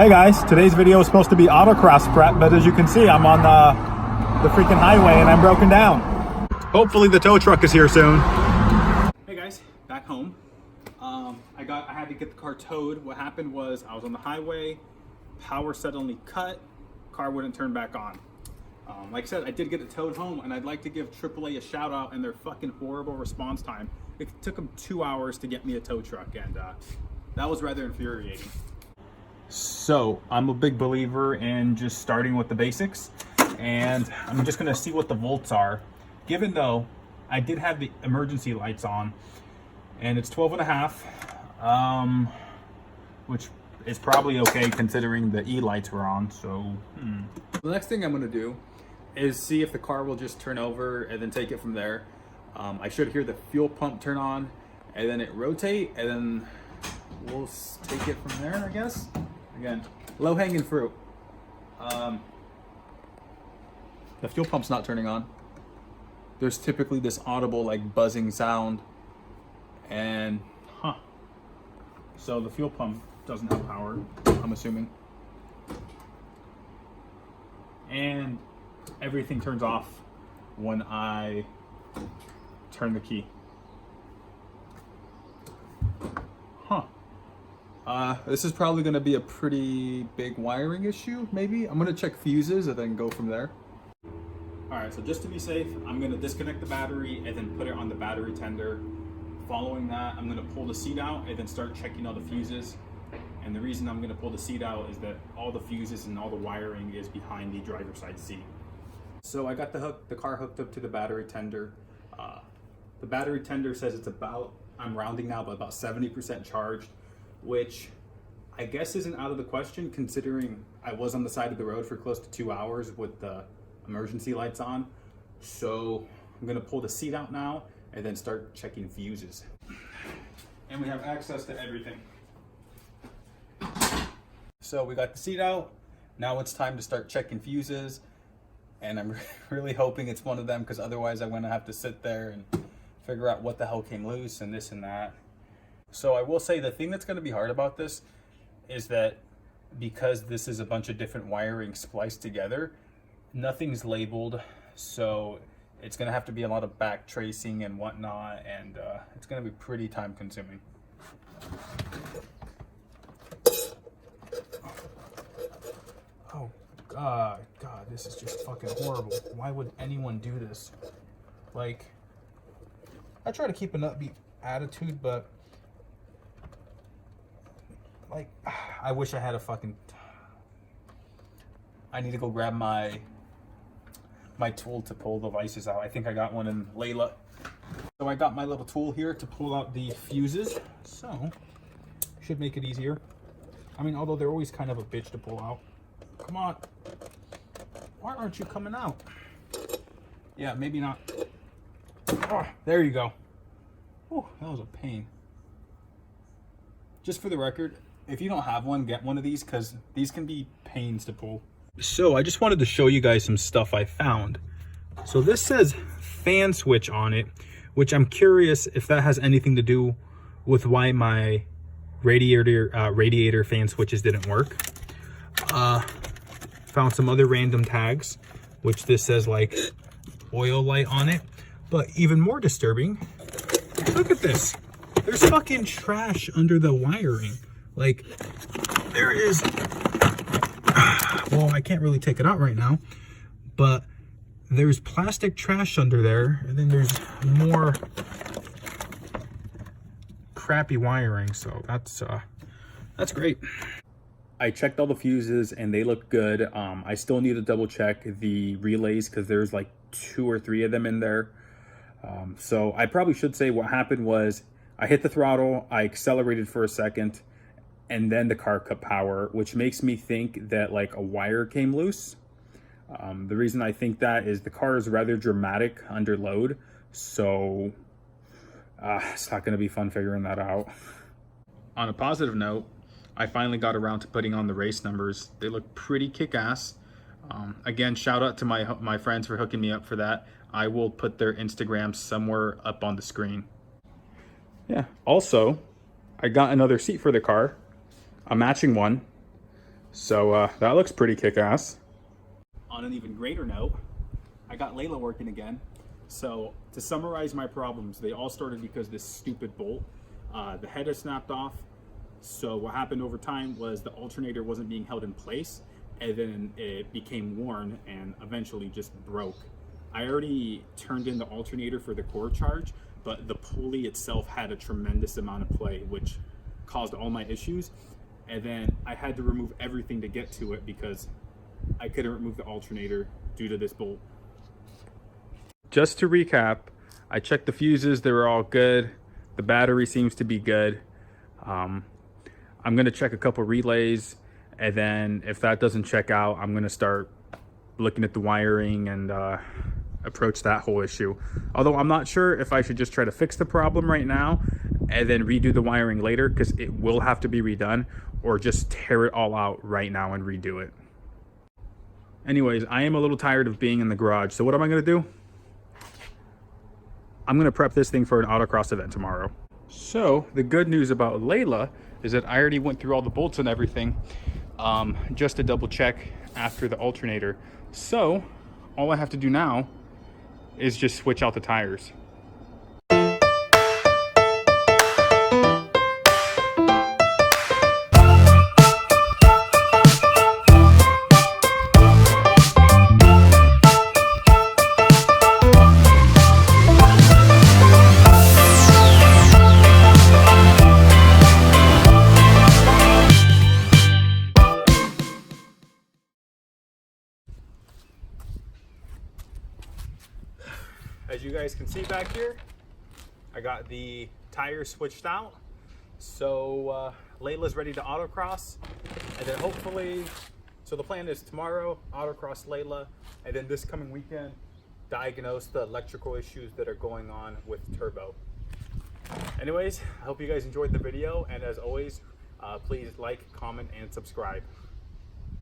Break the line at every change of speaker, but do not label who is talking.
Hey guys, today's video is supposed to be autocross prep, but as you can see, I'm on the freaking highway and I'm broken down. Hopefully the tow truck is here soon. Hey guys, back home. I had to get the car towed. What happened was I was on the highway, power suddenly cut, car wouldn't turn back on. Like I said, I did get it towed home, and I'd like to give AAA a shout out and their fucking horrible response time. It took them 2 hours to get me a tow truck, and that was rather infuriating. So I'm a big believer in just starting with the basics, and I'm just gonna see what the volts are. Given though, I did have the emergency lights on, and it's 12.5, which is probably okay considering the E lights were on. So the next thing I'm gonna do is see if the car will just turn over and then take it from there. I should hear the fuel pump turn on and then it rotate, and then we'll take it from there, I guess. Again, low-hanging fruit. The fuel pump's not turning on. There's typically this audible like buzzing sound, and so the fuel pump doesn't have power, I'm assuming. And everything turns off when I turn the key. This is probably going to be a pretty big wiring issue, maybe. I'm going to check fuses and then go from there. Alright, so just to be safe, I'm going to disconnect the battery and then put it on the battery tender. Following that, I'm going to pull the seat out and then start checking all the fuses. And the reason I'm going to pull the seat out is that all the fuses and all the wiring is behind the driver's side seat. So I got the car hooked up to the battery tender. The battery tender says it's about, I'm rounding now, but about 70% charged, which I guess isn't out of the question considering I was on the side of the road for close to 2 hours with the emergency lights on. So I'm gonna pull the seat out now and then start checking fuses. And we have access to everything. So we got the seat out. Now it's time to start checking fuses. And I'm really hoping it's one of them, because otherwise I'm gonna have to sit there and figure out what the hell came loose and this and that. So I will say the thing that's gonna be hard about this is that because this is a bunch of different wiring spliced together, nothing's labeled. So it's gonna have to be a lot of back tracing and whatnot, and it's gonna be pretty time consuming. Oh God, this is just fucking horrible. Why would anyone do this? Like, I try to keep an upbeat attitude, but like, I wish I had a fucking, I need to go grab my tool to pull the vices out. I think I got one in Layla. So I got my little tool here to pull out the fuses. So, should make it easier. I mean, although they're always kind of a bitch to pull out. Come on. Why aren't you coming out? Yeah, maybe not. Oh, there you go. Oh, that was a pain. Just for the record, if you don't have one, get one of these, because these can be pains to pull. So I just wanted to show you guys some stuff I found. So this says fan switch on it, which I'm curious if that has anything to do with why my radiator fan switches didn't work. Found some other random tags, which this says like oil light on it. But even more disturbing, look at this. There's fucking trash under the wiring. Like, there is, well, I can't really take it out right now, but there's plastic trash under there, and then there's more crappy wiring, so that's great. I checked all the fuses and they look good. I still need to double check the relays because there's like 2 or 3 of them in there. So I probably should say what happened was I hit the throttle, I accelerated for a second, and then the car cut power, which makes me think that like a wire came loose. The reason I think that is the car is rather dramatic under load, so it's not going to be fun figuring that out. On a positive note, I finally got around to putting on the race numbers. They look pretty kick-ass. Again, shout out to my friends for hooking me up for that. I will put their Instagram somewhere up on the screen. Yeah, also, I got another seat for the car, a matching one. So that looks pretty kick-ass. On an even greater note, I got Layla working again. So to summarize my problems, they all started because this stupid bolt, the header snapped off. So what happened over time was the alternator wasn't being held in place, and then it became worn and eventually just broke. I already turned in the alternator for the core charge, but the pulley itself had a tremendous amount of play, which caused all my issues. And then I had to remove everything to get to it because I couldn't remove the alternator due to this bolt. Just to recap, I checked the fuses, they were all good. The battery seems to be good. I'm gonna check a couple relays, and then if that doesn't check out, I'm gonna start looking at the wiring and approach that whole issue. Although I'm not sure if I should just try to fix the problem right now and then redo the wiring later, because it will have to be redone, or just tear it all out right now and redo it. Anyways, I am a little tired of being in the garage, so what am I gonna do? I'm gonna prep this thing for an autocross event tomorrow. So the good news about Layla is that I already went through all the bolts and everything just to double check after the alternator. So all I have to do now is just switch out the tires. As you guys can see back here, I got the tires switched out. So Layla's ready to autocross, and then hopefully, so the plan is tomorrow, autocross Layla, and then this coming weekend, diagnose the electrical issues that are going on with turbo. Anyways, I hope you guys enjoyed the video, and as always, please like, comment, and subscribe.